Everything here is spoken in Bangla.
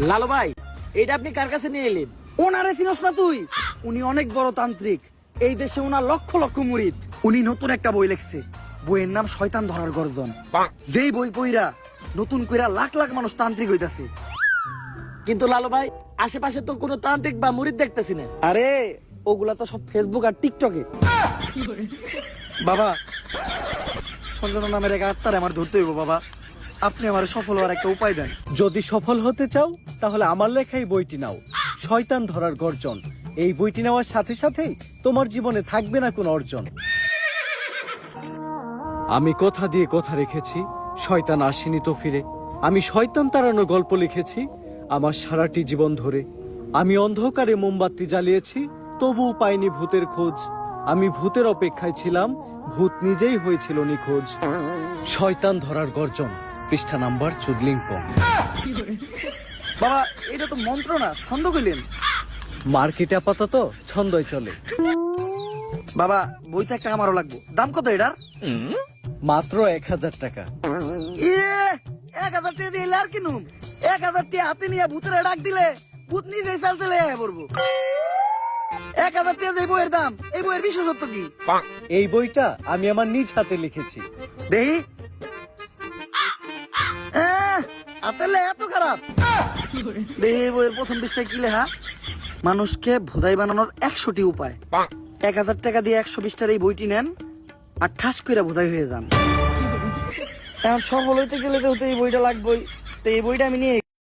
লালু ভাই, এটা আপনি কার কাছে নিয়ে এলেন? ওনারে চিনস না তুই? উনি অনেক বড় তান্ত্রিক। এই দেশে ওনার লক্ষ লক্ষ মুরিদ। উনি নতুন একটা বই লিখছে। বইয়ের নাম শয়তান ধরার গর্জন। যেই বই পইরা নতুন কইরা লাখ লাখ মানুষ তান্ত্রিক হইতাছে। কিন্তু লালু ভাই, আশেপাশে তো কোনো তান্ত্রিক বা মুরিদ দেখতেছি না। আরে ওগুলা তো সব ফেসবুক আর টিকটকে। বাবা, সঞ্জনা নামের এক আত্মারে আমার ধরতে হইব বাবা। আপনি আমার সফল হওয়ার একটা উপায় দেন। যদি সফল হতে চাও তাহলে আমার লেখা এই বইটি নাও, শয়তান ধরার গর্জন। এই বইটি নেওয়ার সাথে সাথেই তোমার জীবনে থাকবে না কোনো অর্জন। আমি কথা দিয়ে কথা রেখেছি, শয়তান আসেনি তো ফিরে। আমি শয়তান তাড়ানো গল্প লিখেছি আমার সারাটি জীবন ধরে। আমি অন্ধকারে মোমবাতি জ্বালিয়েছি, তবুও পাইনি ভূতের খোঁজ। আমি ভূতের অপেক্ষায় ছিলাম, ভূত নিজেই হয়েছিল নিখোঁজ। শয়তান ধরার গর্জন, পৃষ্ঠা নাম্বার চুদলিংপং। বাবা, এটা তো মন্ত্র না, ছন্দ কইলেন। মার্কেটে আপাতত ছন্দই চলে। বাবা, বইটা একটা আমারও লাগবে। দাম কত এটার? মাত্র 1000 টাকা। 1000 টাকা দিয়ে আর কিনুম? 1000 টাকা হাতে নিয়ে ভূতের ডাক দিলে ভূত নিজেই চালতে লেগে পড়বো। 1000 টাকা যে বইয়ের দাম, এই বইয়ের বিশেষত্ব কি? এই বইটা আমি আমার নিজ হাতে লিখেছি। দেহি আতেলে এত খারাপ। দেহি বইয়ের প্রথম পৃষ্ঠায় কি লেখা? মানুষকে ভোদাই বানানোর 100টি উপায়। 1000 টাকা দিয়ে 120টার এই বইটি নেন আর ঠাস কইরা ভোদাই হয়ে যান। এখন সফল হইতে গেলে তো এই বইটা লাগবেই। তো এই বইটা আমি নিয়ে